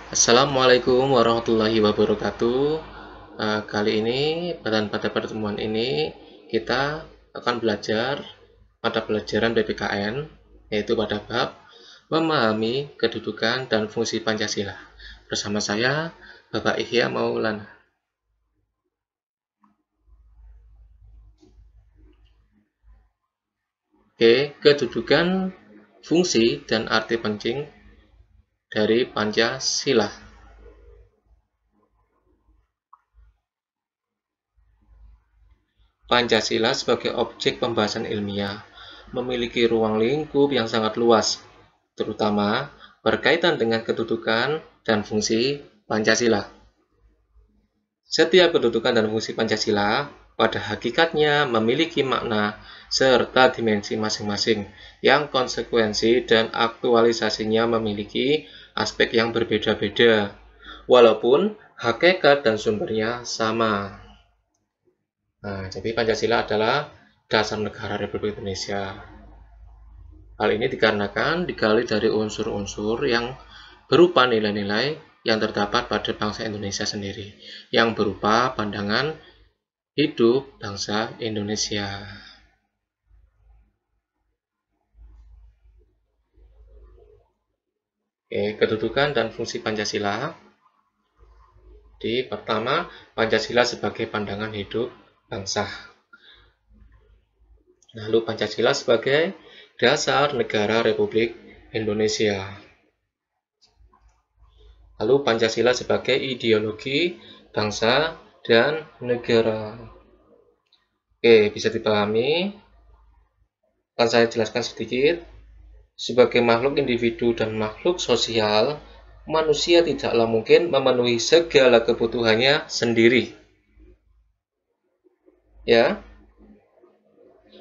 Assalamualaikum warahmatullahi wabarakatuh. Kali ini pada pertemuan ini kita akan belajar pada pelajaran PPKN, yaitu pada bab memahami kedudukan dan fungsi Pancasila. Bersama saya Bapak Ihya Maulana. Oke, kedudukan, fungsi dan arti penting dari Pancasila. Pancasila sebagai objek pembahasan ilmiah memiliki ruang lingkup yang sangat luas, terutama berkaitan dengan kedudukan dan fungsi Pancasila. Setiap kedudukan dan fungsi Pancasila pada hakikatnya memiliki makna serta dimensi masing-masing yang konsekuensi dan aktualisasinya memiliki aspek yang berbeda-beda, walaupun hakikat dan sumbernya sama. Jadi Pancasila adalah dasar negara Republik Indonesia. Hal ini dikarenakan digali dari unsur-unsur yang berupa nilai-nilai yang terdapat pada bangsa Indonesia sendiri, yang berupa pandangan hidup bangsa Indonesia. Kedudukan dan fungsi Pancasila. Pertama, Pancasila sebagai pandangan hidup bangsa. Lalu Pancasila sebagai dasar negara Republik Indonesia. Lalu Pancasila sebagai ideologi bangsa dan negara. Bisa dipahami. Akan saya jelaskan sedikit. Sebagai makhluk individu dan makhluk sosial, manusia tidaklah mungkin memenuhi segala kebutuhannya sendiri. Ya.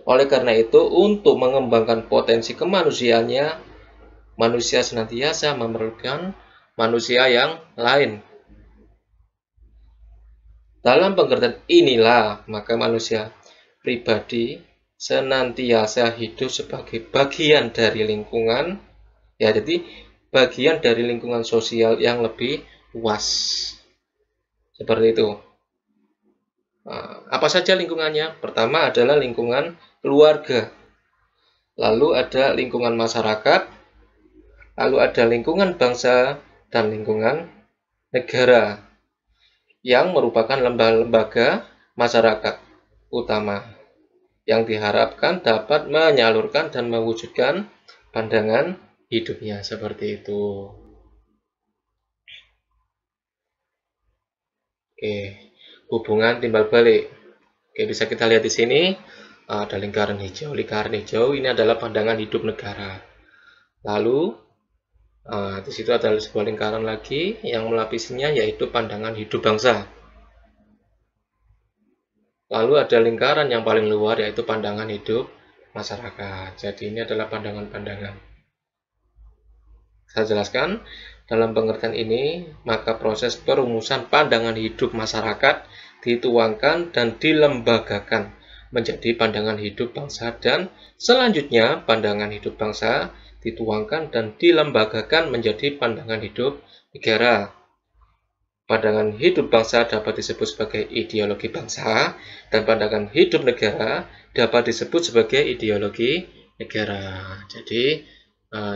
Oleh karena itu, untuk mengembangkan potensi kemanusiaannya, manusia senantiasa memerlukan manusia yang lain. Dalam pengertian inilah, maka manusia pribadi senantiasa hidup sebagai bagian dari lingkungan, jadi bagian dari lingkungan sosial yang lebih luas. Seperti itu. Apa saja lingkungannya? Pertama adalah lingkungan keluarga, lalu ada lingkungan masyarakat, lalu ada lingkungan bangsa, dan lingkungan negara, yang merupakan lembaga masyarakat utama yang diharapkan dapat menyalurkan dan mewujudkan pandangan hidupnya seperti itu. Hubungan timbal balik. Bisa kita lihat di sini ada lingkaran hijau. Lingkaran hijau ini adalah pandangan hidup negara. Lalu di situ ada sebuah lingkaran lagi yang melapisinya, yaitu pandangan hidup bangsa. Lalu ada lingkaran yang paling luar, yaitu pandangan hidup masyarakat. Jadi ini adalah pandangan-pandangan. Saya jelaskan, dalam pengertian ini, maka proses perumusan pandangan hidup masyarakat dituangkan dan dilembagakan menjadi pandangan hidup bangsa, dan selanjutnya pandangan hidup bangsa dituangkan dan dilembagakan menjadi pandangan hidup negara. Pandangan hidup bangsa dapat disebut sebagai ideologi bangsa, dan pandangan hidup negara dapat disebut sebagai ideologi negara. Jadi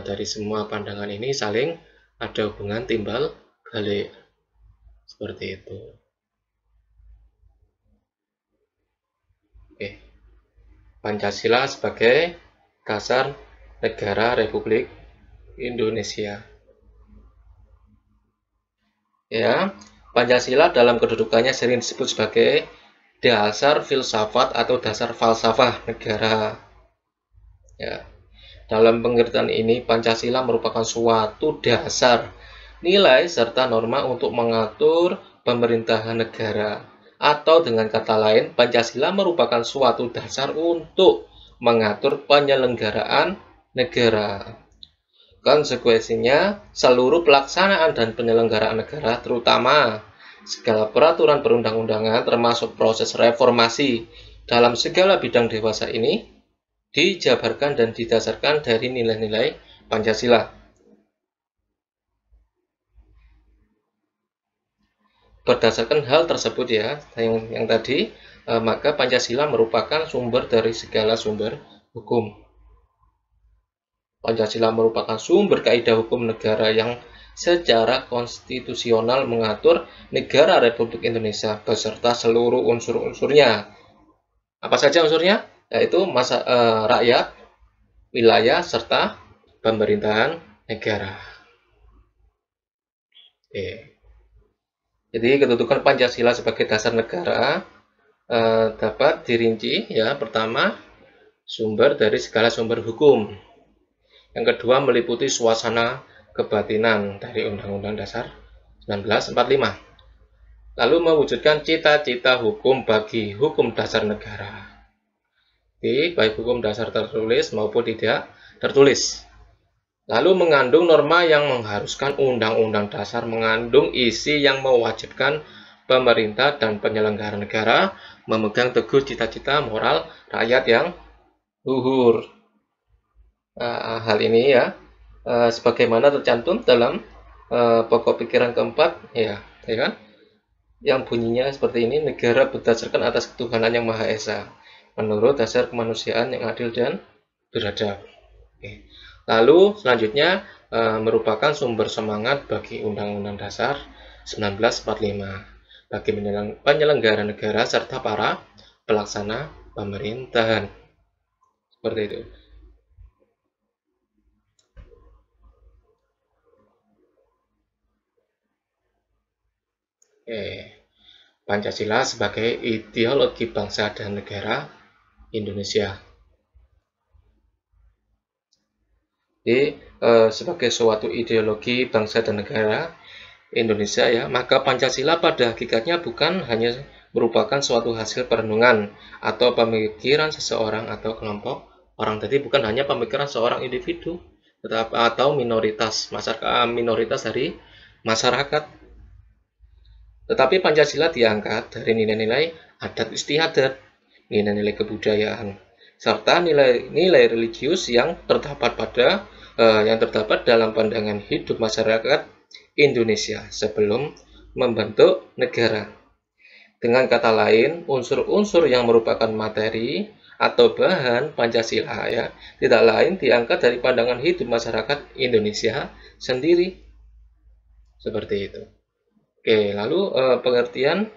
dari semua pandangan ini saling ada hubungan timbal balik. Seperti itu. Pancasila sebagai dasar negara Republik Indonesia. Ya, Pancasila dalam kedudukannya sering disebut sebagai dasar filsafat atau dasar falsafah negara. Ya. Dalam pengertian ini, Pancasila merupakan suatu dasar nilai serta norma untuk mengatur pemerintahan negara. Atau dengan kata lain, Pancasila merupakan suatu dasar untuk mengatur penyelenggaraan negara. Konsekuensinya, seluruh pelaksanaan dan penyelenggaraan negara, terutama segala peraturan perundang-undangan termasuk proses reformasi dalam segala bidang dewasa ini, dijabarkan dan didasarkan dari nilai-nilai Pancasila. berdasarkan hal tersebut ya, yang tadi, maka Pancasila merupakan sumber dari segala sumber hukum. Pancasila merupakan sumber kaidah hukum negara yang secara konstitusional mengatur negara Republik Indonesia beserta seluruh unsur-unsurnya. Apa saja unsurnya? Yaitu rakyat, wilayah, serta pemerintahan negara. Oke. Jadi kedudukan Pancasila sebagai dasar negara dapat dirinci ya. Pertama, sumber dari segala sumber hukum. Yang kedua, meliputi suasana kebatinan dari Undang-Undang Dasar 1945. Lalu mewujudkan cita-cita hukum bagi hukum dasar negara. Jadi, baik hukum dasar tertulis maupun tidak tertulis. Lalu mengandung norma yang mengharuskan undang-undang dasar mengandung isi yang mewajibkan pemerintah dan penyelenggara negara memegang teguh cita-cita moral rakyat yang luhur. Hal ini ya, sebagaimana tercantum dalam pokok pikiran keempat, ya kan? Yang bunyinya seperti ini: negara berdasarkan atas ketuhanan yang Maha Esa, menurut dasar kemanusiaan yang adil dan beradab. Oke. Lalu selanjutnya merupakan sumber semangat bagi Undang-Undang Dasar 1945 bagi penyelenggara negara serta para pelaksana pemerintahan. Seperti itu. Pancasila sebagai ideologi bangsa dan negara Indonesia. Jadi sebagai suatu ideologi bangsa dan negara Indonesia ya, maka Pancasila pada hakikatnya bukan hanya merupakan suatu hasil perenungan atau pemikiran seseorang atau kelompok orang. Jadi bukan hanya pemikiran seorang individu atau minoritas dari masyarakat. Tetapi Pancasila diangkat dari nilai-nilai adat istiadat, nilai-nilai kebudayaan, serta nilai-nilai religius yang terdapat dalam pandangan hidup masyarakat Indonesia sebelum membentuk negara. Dengan kata lain, unsur-unsur yang merupakan materi atau bahan Pancasila ya, tidak lain diangkat dari pandangan hidup masyarakat Indonesia sendiri. Seperti itu. Oke, lalu pengertian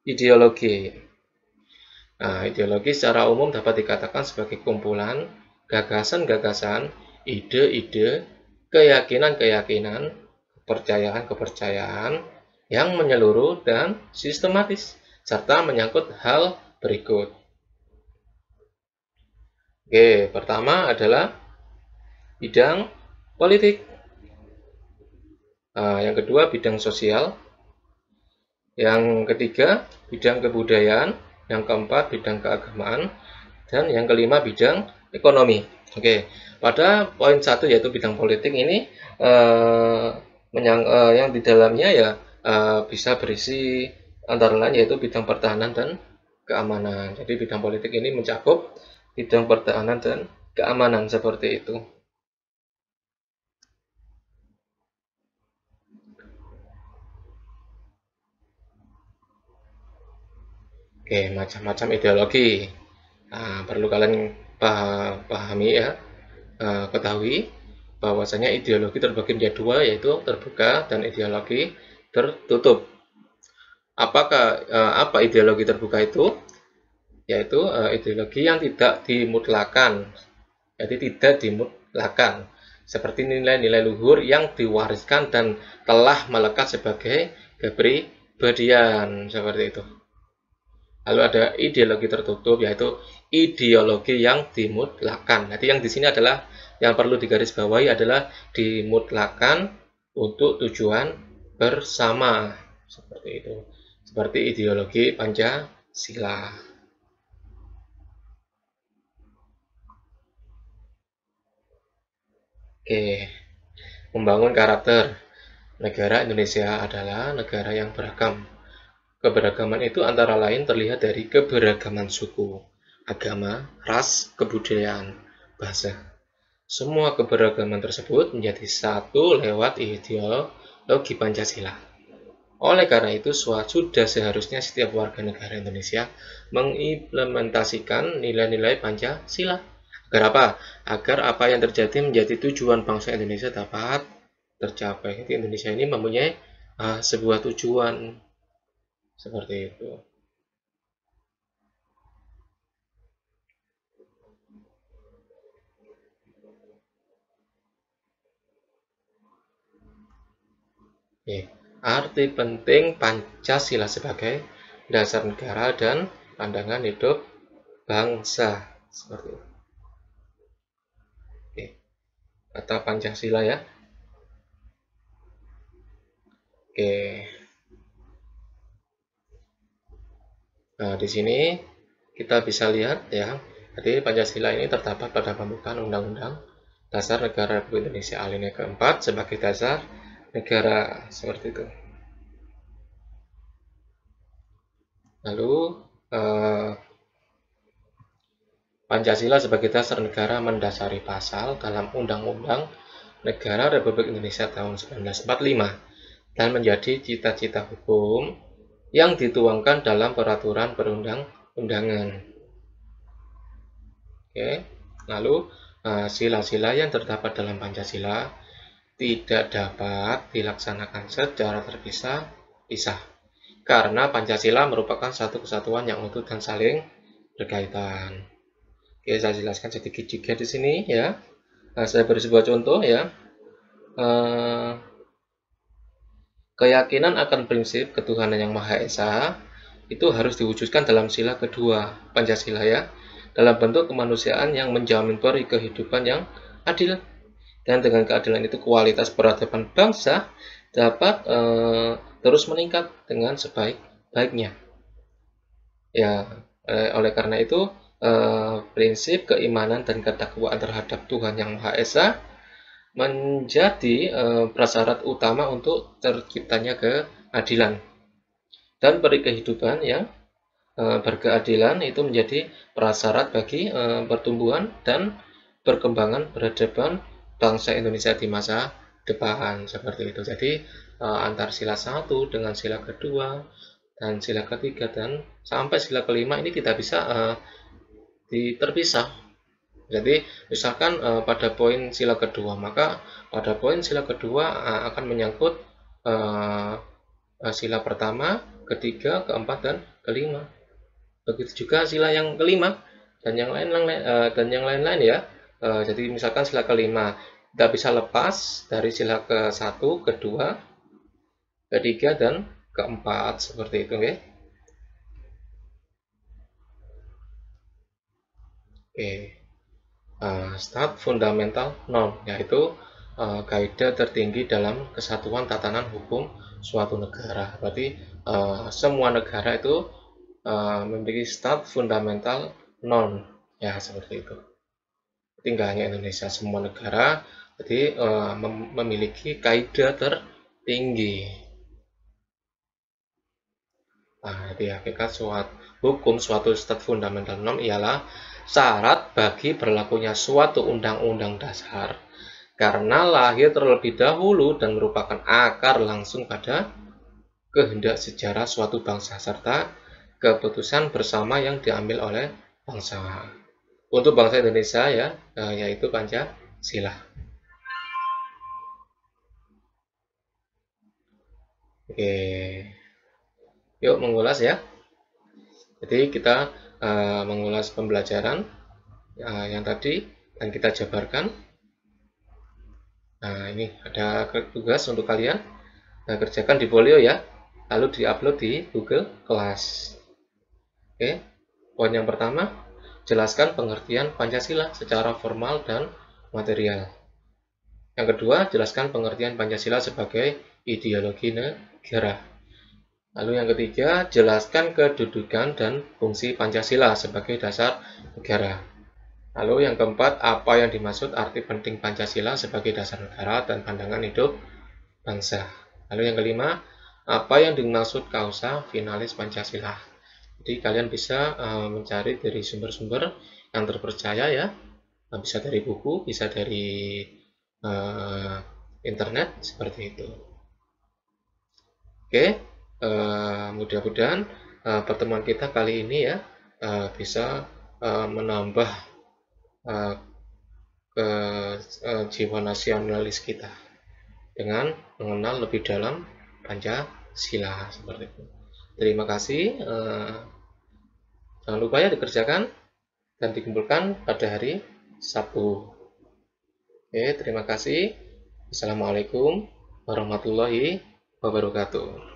ideologi. Nah, ideologi secara umum dapat dikatakan sebagai kumpulan gagasan-gagasan, ide-ide, keyakinan-keyakinan, kepercayaan-kepercayaan yang menyeluruh dan sistematis, serta menyangkut hal berikut. Oke, pertama adalah bidang politik. Yang kedua, bidang sosial. Yang ketiga, bidang kebudayaan. Yang keempat, bidang keagamaan. Dan yang kelima, bidang ekonomi. Oke, pada poin 1 yaitu bidang politik ini yang di dalamnya ya bisa berisi antara lain yaitu bidang pertahanan dan keamanan. Jadi bidang politik ini mencakup bidang pertahanan dan keamanan seperti itu. Oke, macam-macam ideologi. Nah, perlu kalian pahami ya, ketahui bahwasanya ideologi terbagi menjadi dua, yaitu terbuka dan ideologi tertutup. Apa ideologi terbuka itu? Yaitu ideologi yang tidak dimutlakan, jadi tidak dimutlakan, seperti nilai-nilai luhur yang diwariskan dan telah melekat sebagai kepribadian, seperti itu. Lalu ada ideologi tertutup, yaitu ideologi yang dimutlakan. Nanti yang di sini adalah yang perlu digarisbawahi adalah dimutlakan untuk tujuan bersama, seperti itu. Seperti ideologi Pancasila. Oke, membangun karakter. Negara Indonesia adalah negara yang beragam. Keberagaman itu antara lain terlihat dari keberagaman suku, agama, ras, kebudayaan, bahasa. Semua keberagaman tersebut menjadi satu lewat ideologi Pancasila. Oleh karena itu, sudah seharusnya setiap warga negara Indonesia mengimplementasikan nilai-nilai Pancasila. Agar apa? Agar apa yang terjadi menjadi tujuan bangsa Indonesia dapat tercapai. Jadi Indonesia ini mempunyai sebuah tujuan seperti itu. Oke. Arti penting Pancasila sebagai dasar negara dan pandangan hidup bangsa seperti itu. Oke. Kata Pancasila ya. Oke. Nah, di sini kita bisa lihat ya. Jadi Pancasila ini terdapat pada pembukaan Undang-Undang Dasar Negara Republik Indonesia alinea keempat sebagai dasar negara seperti itu. Lalu Pancasila sebagai dasar negara mendasari pasal dalam Undang-Undang Negara Republik Indonesia tahun 1945 dan menjadi cita-cita hukum yang dituangkan dalam peraturan perundang-undangan. Oke. Lalu sila-sila yang terdapat dalam Pancasila tidak dapat dilaksanakan secara terpisah-pisah karena Pancasila merupakan satu kesatuan yang utuh dan saling berkaitan. Oke, saya jelaskan sedikit juga di sini ya. Saya beri sebuah contoh ya. Keyakinan akan prinsip ketuhanan yang Maha Esa itu harus diwujudkan dalam sila kedua Pancasila ya, dalam bentuk kemanusiaan yang menjamin peri kehidupan yang adil. Dan dengan keadilan itu kualitas peradaban bangsa dapat terus meningkat dengan sebaik-baiknya. Ya, oleh karena itu prinsip keimanan dan ketakwaan terhadap Tuhan yang Maha Esa menjadi prasyarat utama untuk terciptanya keadilan. Dan peri kehidupan yang berkeadilan itu menjadi prasyarat bagi pertumbuhan dan perkembangan peradaban bangsa Indonesia di masa depan seperti itu. Jadi antar sila 1 dengan sila kedua dan sila ketiga dan sampai sila kelima ini tidak bisa terpisah. Jadi misalkan pada poin sila kedua, maka pada poin sila kedua akan menyangkut sila pertama, ketiga, keempat, dan kelima. Begitu juga sila yang kelima dan yang lain-lain ya. Jadi misalkan sila kelima tidak bisa lepas dari sila ke-1, kedua, ketiga, dan keempat seperti itu, oke. Start fundamental norm yaitu kaidah tertinggi dalam kesatuan tatanan hukum suatu negara. Berarti semua negara itu memiliki start fundamental norm ya seperti itu. Jadi nggak hanya Indonesia, semua negara jadi memiliki kaidah tertinggi. Nah, jadi hakikat hukum suatu start fundamental norm ialah syarat bagi berlakunya suatu undang-undang dasar karena lahir terlebih dahulu dan merupakan akar langsung pada kehendak sejarah suatu bangsa serta keputusan bersama yang diambil oleh bangsa. Untuk bangsa Indonesia ya, yaitu Pancasila. Oke, yuk mengulas ya. Jadi kita mengulas pembelajaran yang tadi dan kita jabarkan. Nah, ini ada tugas untuk kalian. Nah, kerjakan di folio ya. Lalu diupload di Google Class. Oke. Poin yang pertama, jelaskan pengertian Pancasila secara formal dan material. Yang kedua, jelaskan pengertian Pancasila sebagai ideologi negara. Lalu yang ketiga, jelaskan kedudukan dan fungsi Pancasila sebagai dasar negara. Lalu yang keempat, apa yang dimaksud arti penting Pancasila sebagai dasar negara dan pandangan hidup bangsa. Lalu yang kelima, apa yang dimaksud kausa finalis Pancasila. Jadi kalian bisa mencari dari sumber-sumber yang terpercaya ya. Bisa dari buku, bisa dari internet seperti itu. Oke. Mudah-mudahan pertemuan kita kali ini ya bisa menambah jiwa nasionalis kita dengan mengenal lebih dalam Pancasila seperti itu. Terima kasih. Jangan lupa ya dikerjakan dan dikumpulkan pada hari Sabtu. Oke, terima kasih. Assalamualaikum warahmatullahi wabarakatuh.